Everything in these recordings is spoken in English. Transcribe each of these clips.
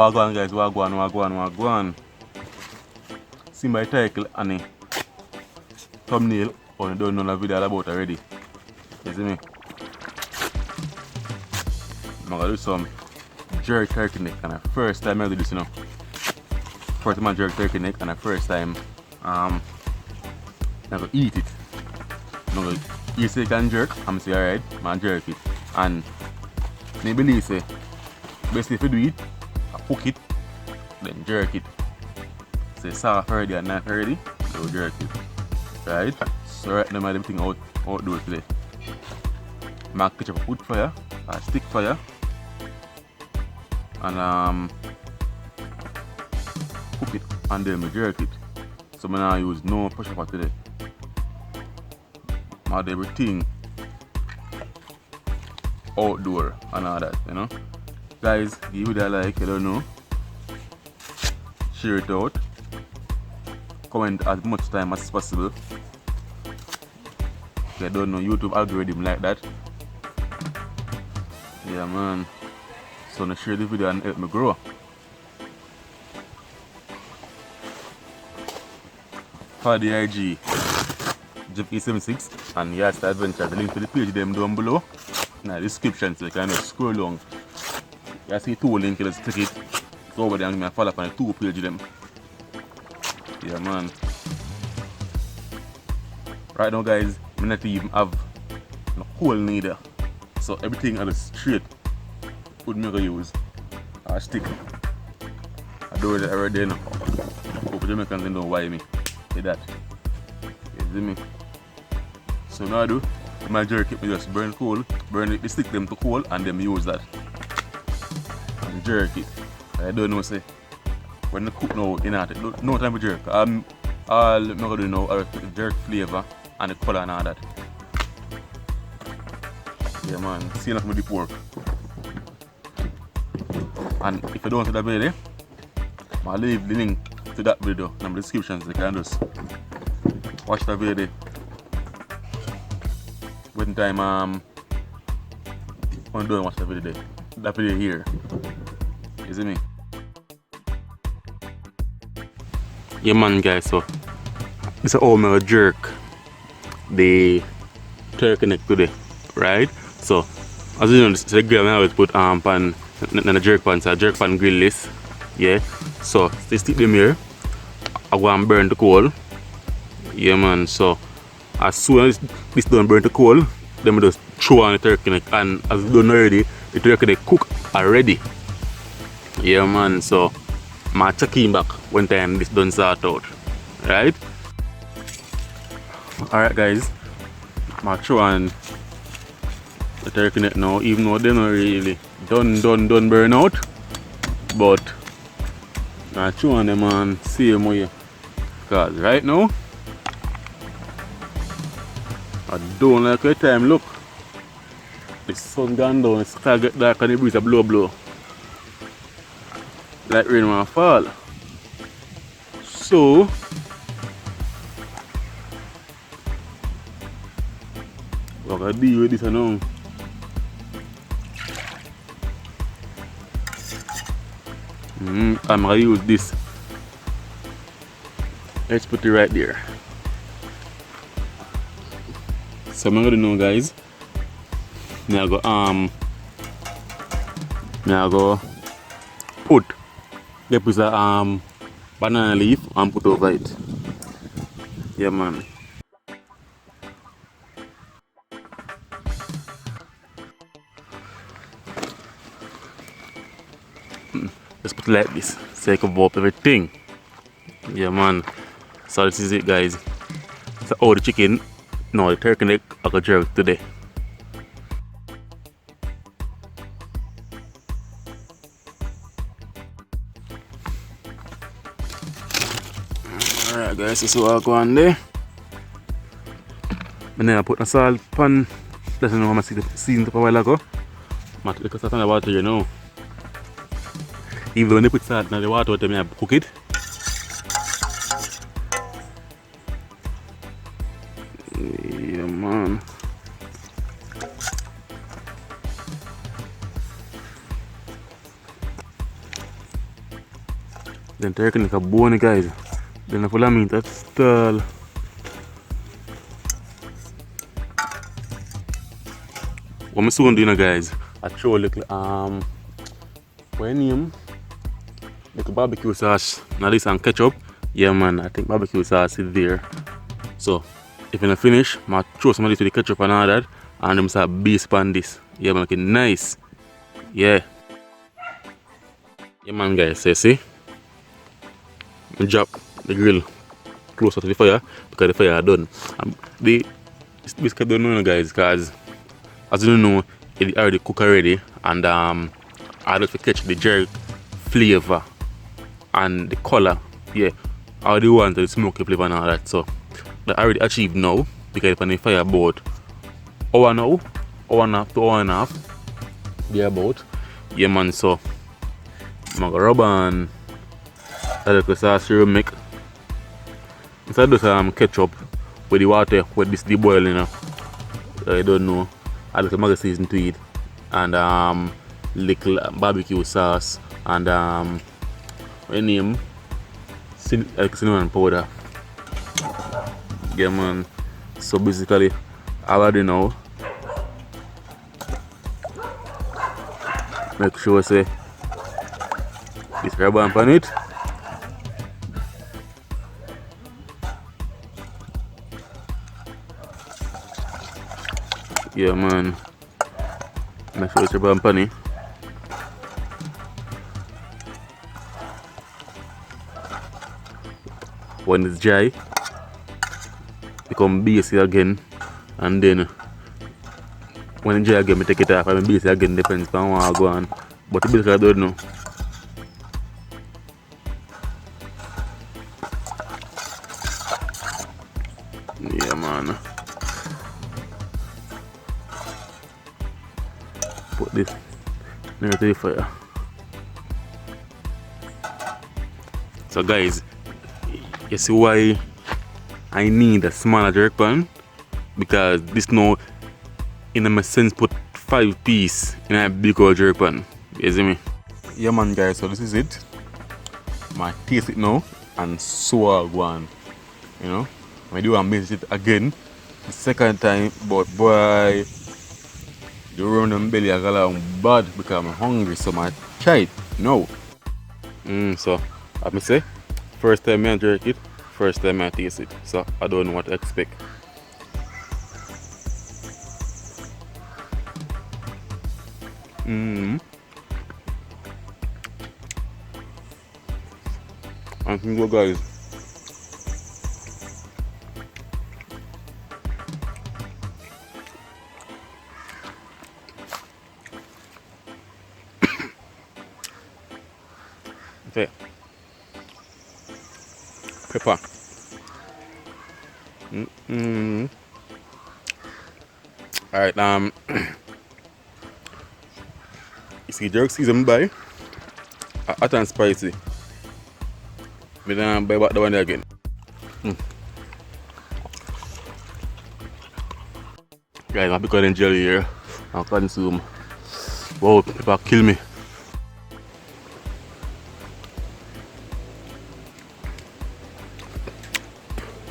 Wagwan guys, wagwan. See my title and the thumbnail, or you don't know the video all about already. You see me? I'm gonna do some jerk turkey neck, and the first time I do this, you know. First time I jerk turkey neck, and the first time I'm gonna eat it. I'm gonna eat so you can jerk, I'm say alright, I'm jerk it. And I believe say best if you do it, I cook it, then jerk it. Say soft already and not already, so jerk it. Right? So right now I'm everything outdoors today. I catch up a wood fire, a stick fire, and cook it and then I jerk it. So I'm not use no pressure pot today. I do everything outdoor and all that, you know. Guys, give it a like, I don't know. Share it out. Comment as much time as possible. I don't know, YouTube algorithm like that. Yeah man. So now share the video and help me grow. For the IG Jeff76 and Yard Adventure, the link to the page them down below in the description, so you can just scroll along. You see two links, just click it. Go over there and give me a follow up on the two page them. Yeah man. Right now guys, I not even have no hole neither. So everything is straight would make a use a stick. I do it every day now. Hope Jamaicans don't know why me say that. You see me? So now I do my jerk it, me just burn coal, burn the stick them to coal and then use that. And jerk it. I don't know say when I cook now in it, no time to jerk. All I'm gonna do now are jerk flavor and the color and all that. Yeah man, see enough with the pork. And if you don't see that video, I'll leave the link to that video in the description so you can just watch that video. When time when done watch that video there. That video here. You see me? Yeah man guys, so this is how I'm gonna jerk the turkey neck today, right? So as you know, this is the grill I always put pan in a jerk pan, so a jerk pan grill this. Yeah. So they stick them here. I go and burn the coal. Yeah man, so as soon as this don't burn the coal, then we just throw on the turkey neck, and as it's done already, the turkey neck cook already. Yeah man, so I'm checking back when time this done sort out. Right? Alright guys, I'm throw on the turkey neck now, even though they're not really done burn out. But I'm throw on them and see them way. Because right now I don't like the time. Look, the sun gone down, it's start get dark and the breeze a blow. Like rain will fall. So we're gonna deal with this now. I'm gonna use this. Let's put it right there. So I'm gonna know guys. Now go put the piece of banana leaf and put over it. Yeah man. Let's put it like this so I can cover up everything. Yeah man. So this is it guys. So all the chicken, no the turkey neck I got jerk today. Alright guys, this is what I go on there. And then I put a salt pan. That's how I seasoned up a while ago. I take salt in the water, you know. Even though when they put salt in the water, I cook it. Yeah man. Then turkey neck a bone, guys. Then I full of meat at stall. What I'm soon doing, guys, I throw a little what name? Little barbecue sauce. Now this and ketchup. Yeah man, I think barbecue sauce is there. So if you finish, I throw some of this with the ketchup and all that, and them start base pan this. Yeah man, looking nice. Yeah. Yeah man, guys, so see? I drop the grill closer to the fire because the fire are done. This biscuit don't know, guys, because as you know, it already cooked already, and I like to catch the jerk flavor and the color. Yeah, I already want the smoky flavor and all that. So that already achieved now because it's on the fire about hour now, hour and a half to hour and a half. Yeah, about. Yeah man, so I'm gonna rub on a little sauce to make. Instead of ketchup with the water with this deboil, you know. I don't know. Add a little maggi season to it, and little barbecue sauce, and name cinnamon powder. Yeah man. So basically, I already know. Make sure say this rubber on it. Yeah man, make sure it's rubber on it. When it's dry, become base again, and then when it's dry again, I take it off and base again, depends on how I go on. But the base I don't know. Yeah man. Put this near to the fire. So guys, you see why I need a smaller jerk pan? Because this now, in a sense, put 5 pieces in a big old jerk pan. You see me? Yeah man guys, so this is it. I taste it now and so I go on. You know? I do and mix it again the second time, but boy, the round and belly I got along bad because I'm hungry, so I try it now. So I say, first time I jerk it, first time I taste it, so I don't know what to expect. And here you go guys. Okay. Pepper. Alright, you see jerk season buy hot and spicy. But then I buy back the one again. Guys, I'm picking jelly here and consume. Wow, pepper kill me.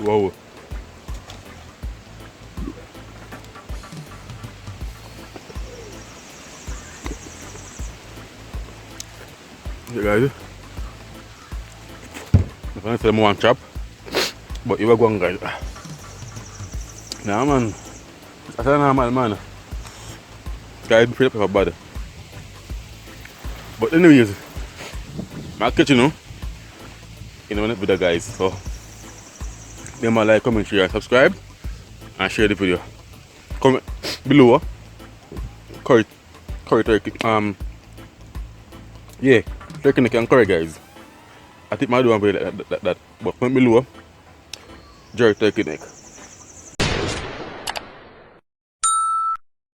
Wow. Yeah, guys. I'm gonna tell them one chop, but you were going, guys. Nah, man. That's a normal man. Guys, be afraid of bad. But anyways, my kitchen, you know, in a minute with the guys. So, remember like, comment, share, and subscribe, and share the video. Comment below. Curry turkey. Yeah, turkey neck and curry, guys. I think I do one way like that. But comment below. Jerk turkey neck.